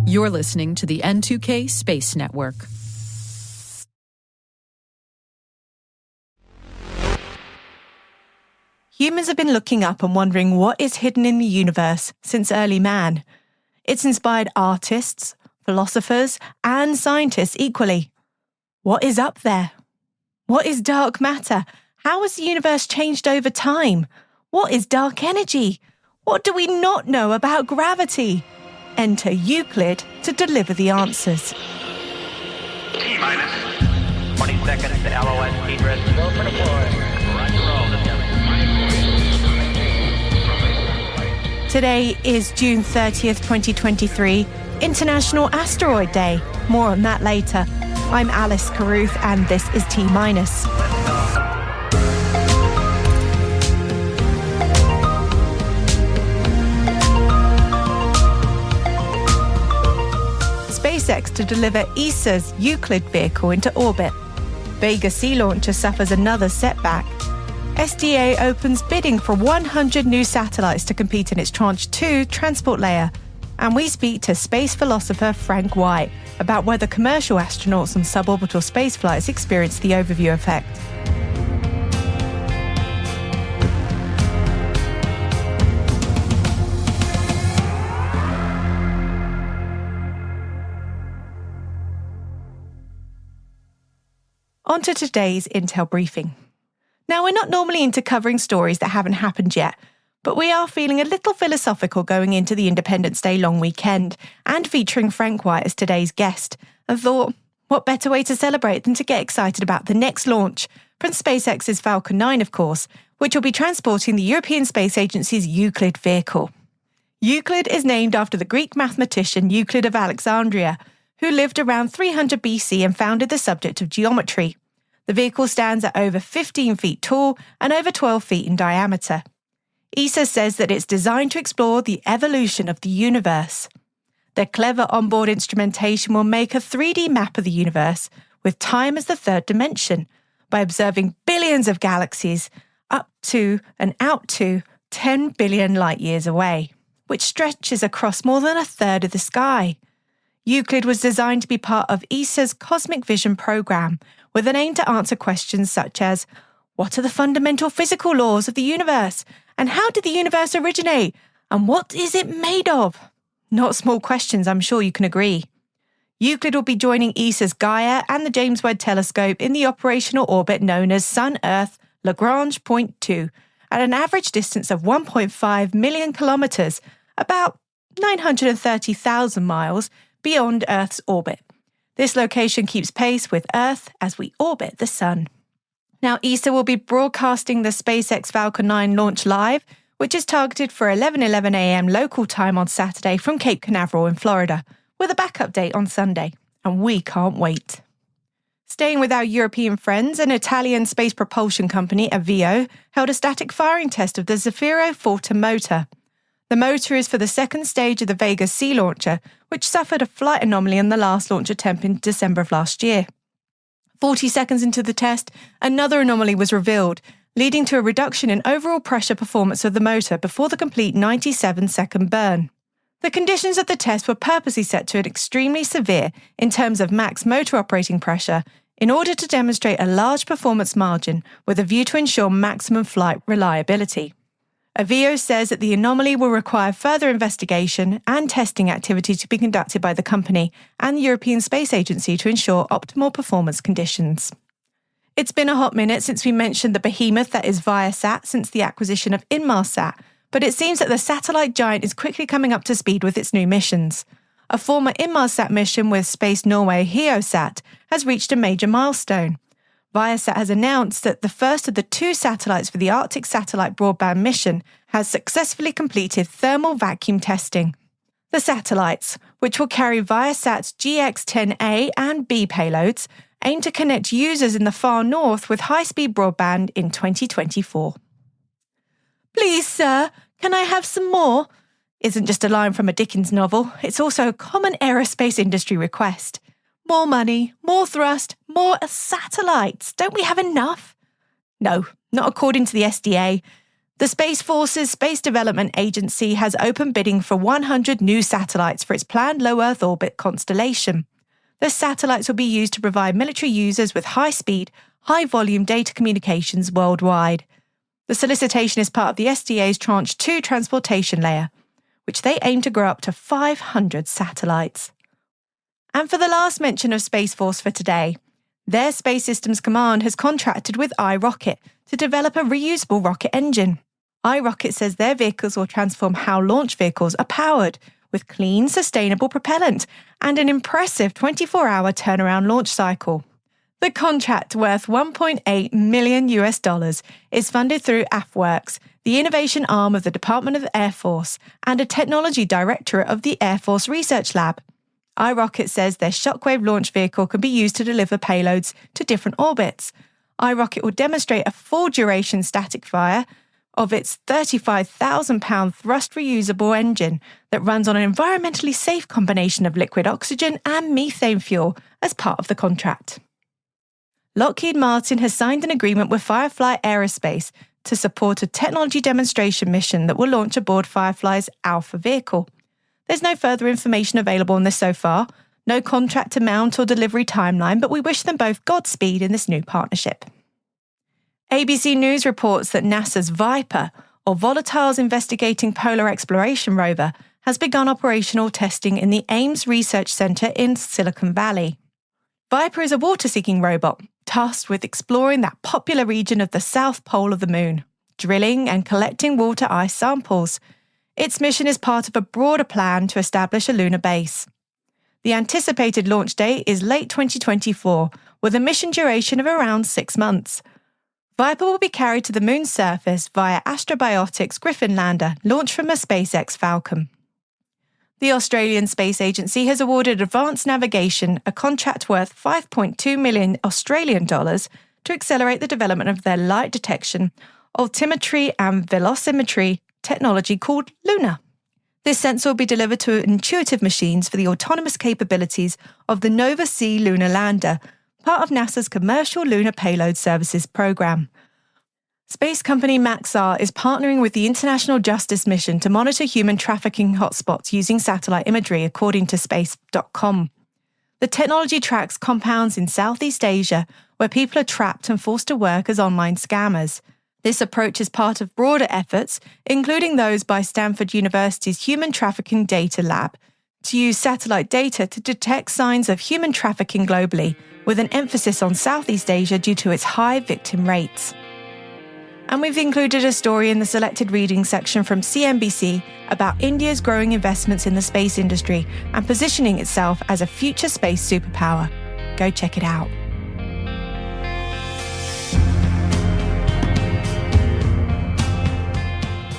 You're listening to the N2K Space Network. Humans have been looking up and wondering what is hidden in the universe since early man. It's inspired artists, philosophers, and scientists equally. What is up there? What is dark matter? How has the universe changed over time? What is dark energy? What do we not know about gravity? Enter Euclid to deliver the answers. T-minus 20 seconds to LOS egress. Go for deploy. Roger, roll. Today is June 30th, 2023, International Asteroid Day. More on that later. I'm Alice Carruth and this is T-minus. SpaceX to deliver ESA's Euclid vehicle into orbit. Vega-C launcher suffers another setback. SDA opens bidding for 100 new satellites to compete in its Tranche 2 transport layer. And we speak to space philosopher Frank White about whether commercial astronauts on suborbital space flights experience the overview effect. On to today's Intel briefing. Now, we're not normally into covering stories that haven't happened yet, but we are feeling a little philosophical going into the Independence Day long weekend and featuring Frank White as today's guest, and thought, what better way to celebrate than to get excited about the next launch from SpaceX's Falcon 9, of course, which will be transporting the European Space Agency's Euclid vehicle. Euclid is named after the Greek mathematician Euclid of Alexandria, who lived around 300 BC and founded the subject of geometry. The vehicle stands at over 15 feet tall and over 12 feet in diameter. ESA says that it's designed to explore the evolution of the universe. Their clever onboard instrumentation will make a 3D map of the universe, with time as the third dimension, by observing billions of galaxies up to and out to 10 billion light years away, which stretches across more than a third of the sky. Euclid was designed to be part of ESA's Cosmic Vision program, with an aim to answer questions such as, what are the fundamental physical laws of the universe? And how did the universe originate? And what is it made of? Not small questions, I'm sure you can agree. Euclid will be joining ESA's Gaia and the James Webb Telescope in the operational orbit known as Sun-Earth Lagrange Point 2, at an average distance of 1.5 million kilometers, about 930,000 miles, beyond Earth's orbit. This location keeps pace with Earth as we orbit the Sun. Now, ESA will be broadcasting the SpaceX Falcon 9 launch live, which is targeted for 11:11 a.m. local time on Saturday from Cape Canaveral in Florida, with a backup date on Sunday. And we can't wait. Staying with our European friends, an Italian space propulsion company, Avio, held a static firing test of the Zefiro Forte motor. The motor is for the second stage of the Vega-C launcher, which suffered a flight anomaly in the last launch attempt in December of last year. 40 seconds into the test, another anomaly was revealed, leading to a reduction in overall pressure performance of the motor before the complete 97-second burn. The conditions of the test were purposely set to an extremely severe in terms of max motor operating pressure in order to demonstrate a large performance margin with a view to ensure maximum flight reliability. Avio says that the anomaly will require further investigation and testing activity to be conducted by the company and the European Space Agency to ensure optimal performance conditions. It's been a hot minute since we mentioned the behemoth that is Viasat since the acquisition of Inmarsat, but it seems that the satellite giant is quickly coming up to speed with its new missions. A former Inmarsat mission with Space Norway Heosat has reached a major milestone. Viasat has announced that the first of the 2 satellites for the Arctic Satellite Broadband Mission has successfully completed thermal vacuum testing. The satellites, which will carry Viasat's GX-10A and B payloads, aim to connect users in the far north with high-speed broadband in 2024. Please, sir, can I have some more? Isn't just a line from a Dickens novel, it's also a common aerospace industry request. More money, more thrust, more satellites. Don't we have enough? No, not according to the SDA. The Space Force's Space Development Agency has opened bidding for 100 new satellites for its planned low Earth orbit constellation. The satellites will be used to provide military users with high-speed, high-volume data communications worldwide. The solicitation is part of the SDA's Tranche 2 transportation layer, which they aim to grow up to 500 satellites. And for the last mention of Space Force for today, their Space Systems Command has contracted with iRocket to develop a reusable rocket engine. iRocket says their vehicles will transform how launch vehicles are powered with clean, sustainable propellant and an impressive 24-hour turnaround launch cycle. The contract, worth $1.8 million, is funded through AFWorks, the innovation arm of the Department of the Air Force, and a technology directorate of the Air Force Research Lab. iRocket says their Shockwave launch vehicle can be used to deliver payloads to different orbits. iRocket will demonstrate a full-duration static fire of its 35,000-pound thrust reusable engine that runs on an environmentally safe combination of liquid oxygen and methane fuel as part of the contract. Lockheed Martin has signed an agreement with Firefly Aerospace to support a technology demonstration mission that will launch aboard Firefly's Alpha vehicle. There's no further information available on this so far, no contract amount or delivery timeline, but we wish them both Godspeed in this new partnership. ABC News reports that NASA's Viper, or Volatiles Investigating Polar Exploration rover, has begun operational testing in the Ames Research Center in Silicon Valley. Viper is a water-seeking robot, tasked with exploring that popular region of the south pole of the moon, drilling and collecting water ice samples. Its mission is part of a broader plan to establish a lunar base. The anticipated launch date is late 2024, with a mission duration of around 6 months. Viper will be carried to the moon's surface via Astrobotics Griffin lander launched from a SpaceX Falcon. The Australian Space Agency has awarded Advanced Navigation a contract worth $5.2 million Australian dollars to accelerate the development of their light detection, altimetry and velocimetry technology called Luna. This sensor will be delivered to intuitive machines for the autonomous capabilities of the Nova-C lunar lander, part of NASA's Commercial Lunar Payload Services program. Space company Maxar is partnering with the International Justice Mission to monitor human trafficking hotspots using satellite imagery, according to Space.com. The technology tracks compounds in Southeast Asia where people are trapped and forced to work as online scammers. This approach is part of broader efforts, including those by Stanford University's Human Trafficking Data Lab, to use satellite data to detect signs of human trafficking globally, with an emphasis on Southeast Asia due to its high victim rates. And we've included a story in the selected reading section from CNBC about India's growing investments in the space industry and positioning itself as a future space superpower. Go check it out.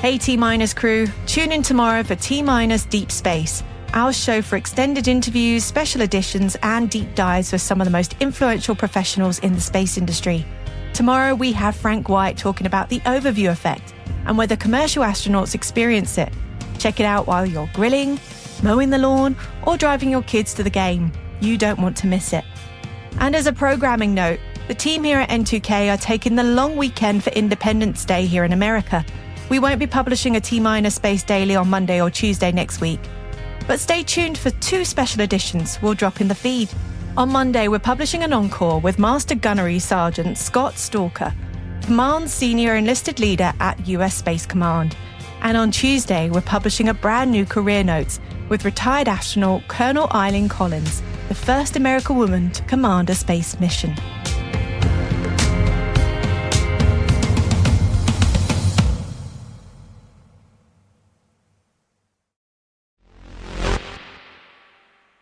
Hey T-Minus crew, tune in tomorrow for T-Minus Deep Space, our show for extended interviews, special editions, and deep dives with some of the most influential professionals in the space industry. Tomorrow we have Frank White talking about the overview effect and whether commercial astronauts experience it. Check it out while you're grilling, mowing the lawn, or driving your kids to the game. You don't want to miss it. And as a programming note, the team here at N2K are taking the long weekend for Independence Day here in America. We won't be publishing a T-Minus Space Daily on Monday or Tuesday next week. But stay tuned for 2 special editions we'll drop in the feed. On Monday, we're publishing an encore with Master Gunnery Sergeant Scott Stalker, Command's senior enlisted leader at US Space Command. And on Tuesday, we're publishing a brand new career notes with retired astronaut Colonel Eileen Collins, the first American woman to command a space mission.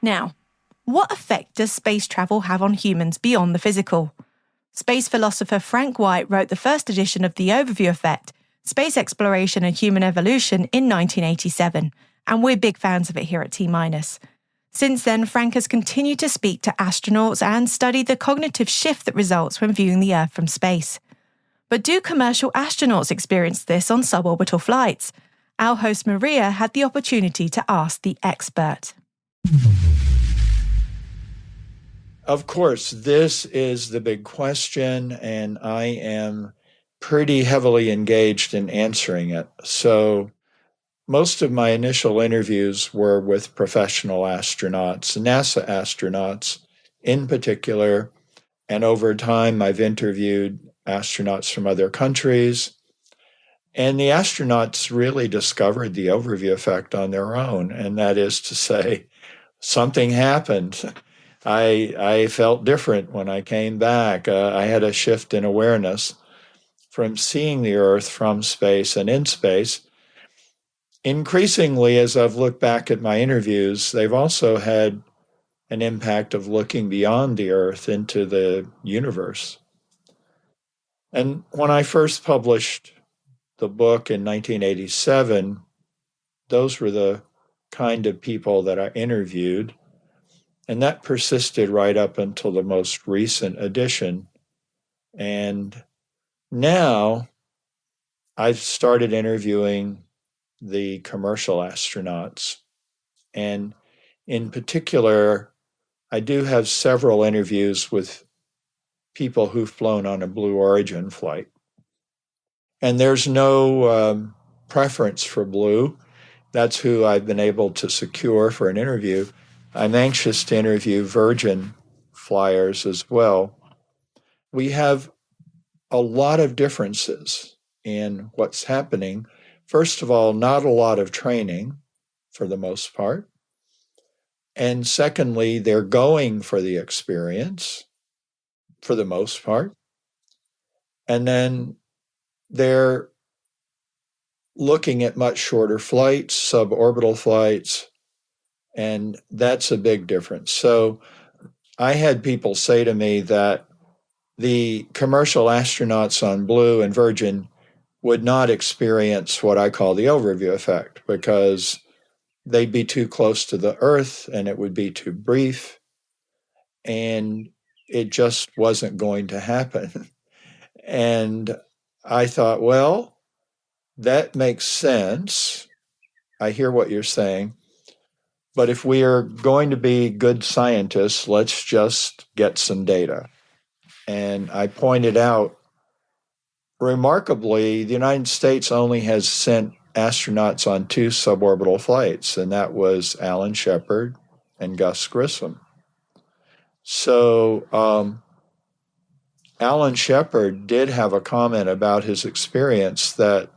Now, what effect does space travel have on humans beyond the physical? Space philosopher Frank White wrote the first edition of The Overview Effect, Space Exploration and Human Evolution in 1987, and we're big fans of it here at T-Minus. Since then, Frank has continued to speak to astronauts and study the cognitive shift that results when viewing the Earth from space. But do commercial astronauts experience this on suborbital flights? Our host Maria had the opportunity to ask the expert. Of course, this is the big question, and I am pretty heavily engaged in answering it. So most of my initial interviews were with professional astronauts, NASA astronauts in particular. And over time, I've interviewed astronauts from other countries. And the astronauts really discovered the overview effect on their own. And that is to say, something happened. I felt different when I came back. I had a shift in awareness from seeing the Earth from space and in space. Increasingly, as I've looked back at my interviews, they've also had an impact of looking beyond the Earth into the universe. And when I first published the book in 1987, those were the kind of people that I interviewed. And that persisted right up until the most recent edition. And now I've started interviewing the commercial astronauts. And in particular, I do have several interviews with people who've flown on a Blue Origin flight. And there's no preference for Blue. That's who I've been able to secure for an interview. I'm anxious to interview Virgin flyers as well. We have a lot of differences in what's happening. First of all, not a lot of training for the most part. And secondly, they're going for the experience for the most part. And then they're looking at much shorter flights, suborbital flights, and that's a big difference. So I had people say to me that the commercial astronauts on Blue and Virgin would not experience what I call the overview effect because they'd be too close to the Earth and it would be too brief, and it just wasn't going to happen. And I thought, well, that makes sense. I hear what you're saying. But if we are going to be good scientists, let's just get some data. And I pointed out, remarkably, the United States only has sent astronauts on 2 suborbital flights, and that was Alan Shepard and Gus Grissom. So Alan Shepard did have a comment about his experience that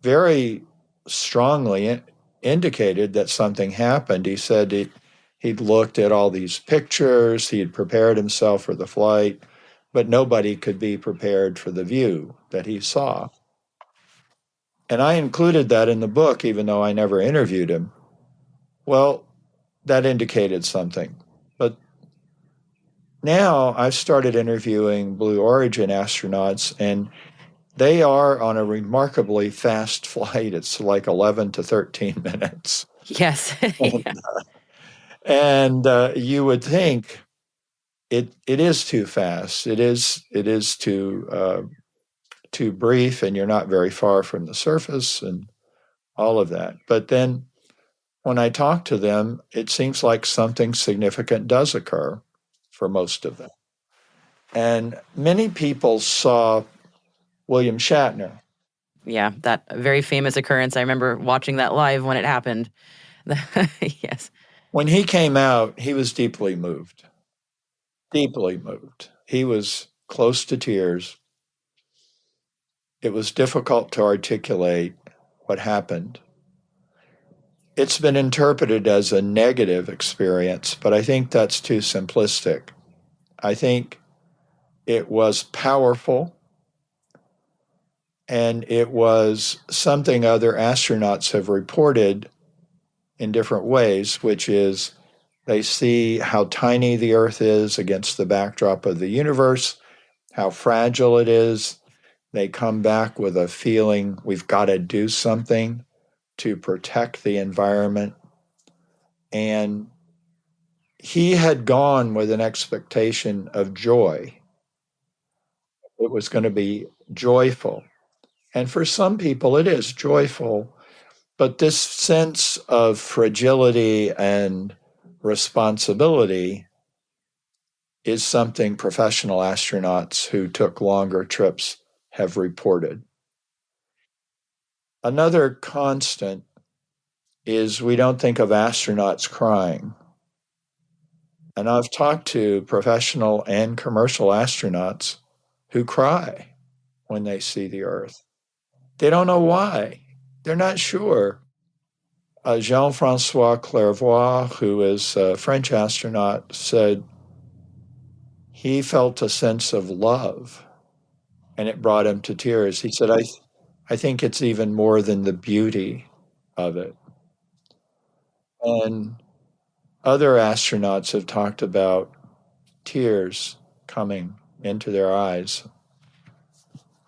very strongly indicated that something happened. He said he'd looked at all these pictures, he had prepared himself for the flight, but nobody could be prepared for the view that he saw. And I included that in the book, even though I never interviewed him. Well, that indicated something. But now I've started interviewing Blue Origin astronauts, and they are on a remarkably fast flight. It's like 11 to 13 minutes. Yes. And you would think it is too fast. It is too brief, and you're not very far from the surface and all of that. But then when I talk to them, it seems like something significant does occur for most of them. And many people saw William Shatner. Yeah, that very famous occurrence. I remember watching that live when it happened. Yes. When he came out, he was deeply moved. Deeply moved. He was close to tears. It was difficult to articulate what happened. It's been interpreted as a negative experience, but I think that's too simplistic. I think it was powerful, and it was something other astronauts have reported in different ways, which is they see how tiny the Earth is against the backdrop of the universe, how fragile it is. They come back with a feeling we've got to do something to protect the environment. And he had gone with an expectation of joy. It was going to be joyful. And for some people, it is joyful. But this sense of fragility and responsibility is something professional astronauts who took longer trips have reported. Another constant is we don't think of astronauts crying. And I've talked to professional and commercial astronauts who cry when they see the Earth. They don't know why. They're not sure. Jean-Francois Clairvoy, who is a French astronaut, said he felt a sense of love, and it brought him to tears. He said, I think it's even more than the beauty of it. And other astronauts have talked about tears coming into their eyes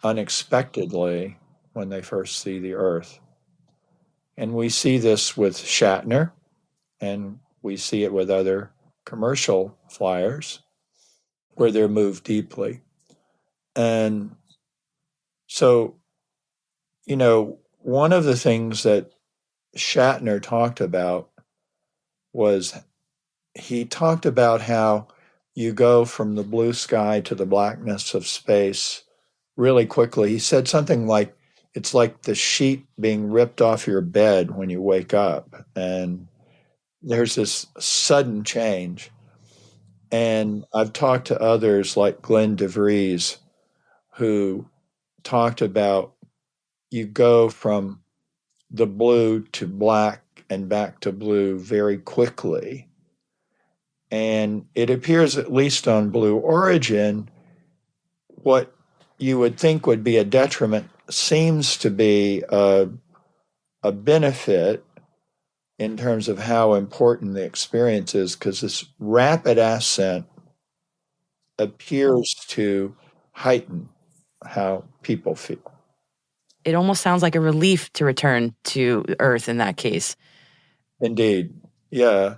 unexpectedly when they first see the Earth. And we see this with Shatner, and we see it with other commercial flyers where they're moved deeply. And so, one of the things that Shatner talked about was he talked about how you go from the blue sky to the blackness of space really quickly. He said something like, it's like the sheet being ripped off your bed when you wake up. And there's this sudden change. And I've talked to others like Glenn DeVries, who talked about you go from the blue to black and back to blue very quickly. And it appears, at least on Blue Origin, what you would think would be a detriment seems to be a benefit in terms of how important the experience is, because this rapid ascent appears to heighten how people feel. It almost sounds like a relief to return to Earth in that case. Indeed. Yeah.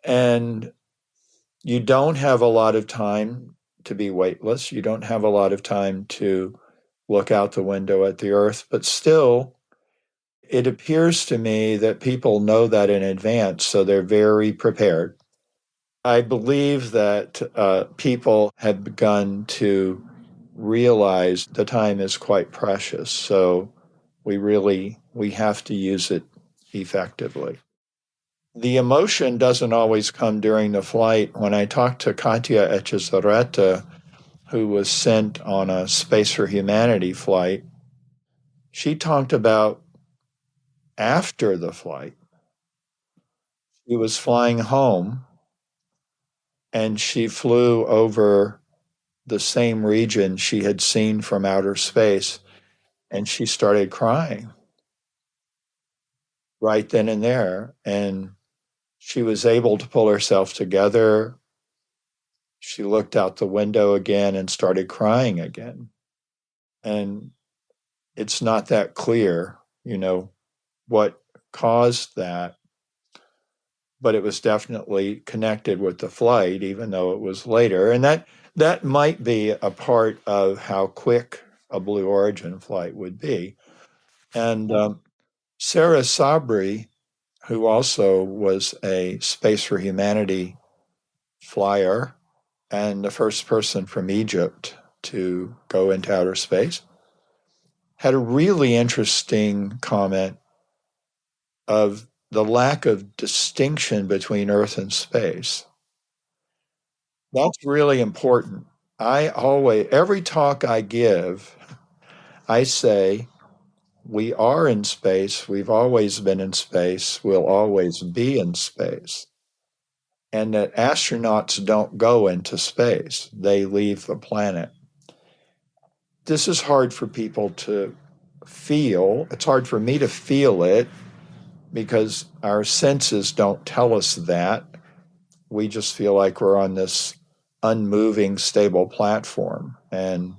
And you don't have a lot of time to be weightless. You don't have a lot of time to look out the window at the Earth, but still, it appears to me that people know that in advance, so they're very prepared. I believe that people have begun to realize the time is quite precious, so we have to use it effectively. The emotion doesn't always come during the flight. When I talked to Katia Echezarreta, who was sent on a Space for Humanity flight, she talked about after the flight. She was flying home, and she flew over the same region she had seen from outer space, and she started crying right then and there. And she was able to pull herself together. She looked out the window again and started crying again. And it's not that clear, what caused that, but it was definitely connected with the flight, even though it was later. And that might be a part of how quick a Blue Origin flight would be. And Sarah Sabri, who also was a Space for Humanity flyer and the first person from Egypt to go into outer space, had a really interesting comment of the lack of distinction between Earth and space. That's really important. Every talk I give, I say, we are in space, we've always been in space, we'll always be in space. And that astronauts don't go into space, they leave the planet. This is hard for people to feel. It's hard for me to feel it because our senses don't tell us that. We just feel like we're on this unmoving, stable platform. And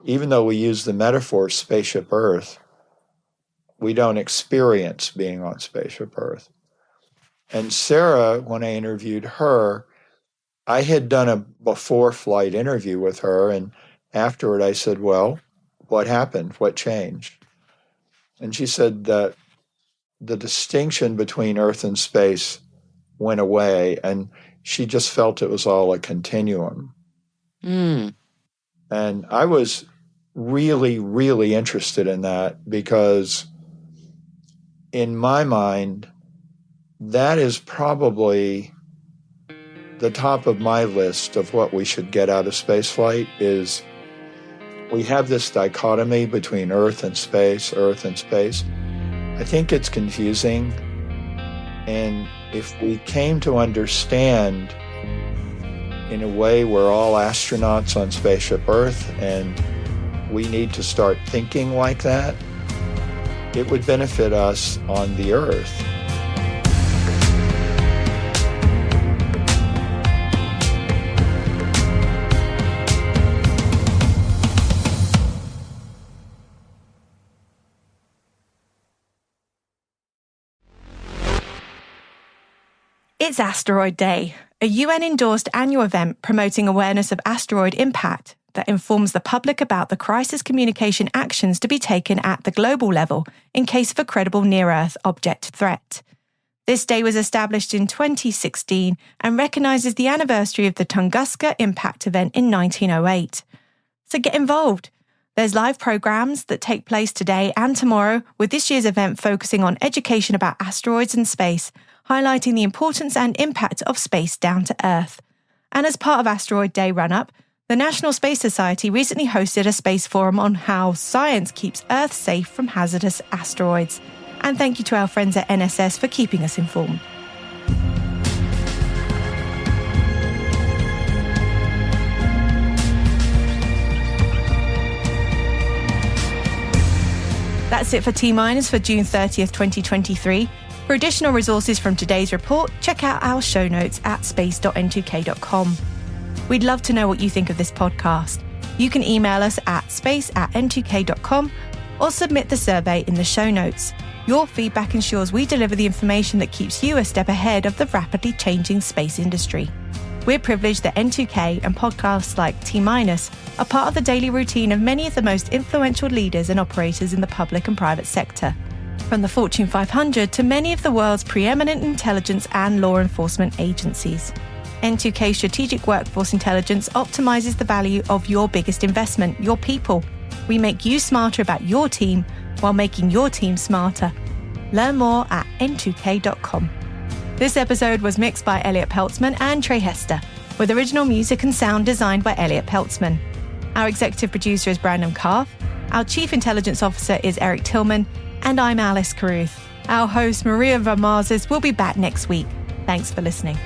even though we use the metaphor Spaceship Earth, we don't experience being on Spaceship Earth. And Sarah, when I interviewed her, I had done a before-flight interview with her, and afterward I said, well, what happened? What changed? And she said that the distinction between Earth and space went away, and she just felt it was all a continuum. Mm. And I was really, really interested in that because in my mind, that is probably the top of my list of what we should get out of spaceflight. Is we have this dichotomy between Earth and space. I think it's confusing. And if we came to understand in a way we're all astronauts on Spaceship Earth and we need to start thinking like that, it would benefit us on the Earth. It's Asteroid Day, a UN-endorsed annual event promoting awareness of asteroid impact that informs the public about the crisis communication actions to be taken at the global level in case of a credible near-Earth object threat. This day was established in 2016 and recognises the anniversary of the Tunguska impact event in 1908. So get involved. There's live programmes that take place today and tomorrow, with this year's event focusing on education about asteroids and space, highlighting the importance and impact of space down to Earth. And as part of Asteroid Day run-up, the National Space Society recently hosted a space forum on how science keeps Earth safe from hazardous asteroids. And thank you to our friends at NSS for keeping us informed. That's it for T-Minus for June 30th, 2023. For additional resources from today's report, check out our show notes at space.n2k.com. We'd love to know what you think of this podcast. You can email us at space@n2k.com or submit the survey in the show notes. Your feedback ensures we deliver the information that keeps you a step ahead of the rapidly changing space industry. We're privileged that N2K and podcasts like T-Minus are part of the daily routine of many of the most influential leaders and operators in the public and private sector, from the Fortune 500 to many of the world's preeminent intelligence and law enforcement agencies. N2K Strategic Workforce Intelligence optimizes the value of your biggest investment, your people. We make you smarter about your team while making your team smarter. Learn more at n2k.com. This episode was mixed by Elliot Peltzman and Trey Hester, with original music and sound designed by Elliot Peltzman. Our executive producer is Brandon Karff, our chief intelligence officer is Eric Tillman, and I'm Alice Carruth. Our host, Maria Varmazes, will be back next week. Thanks for listening.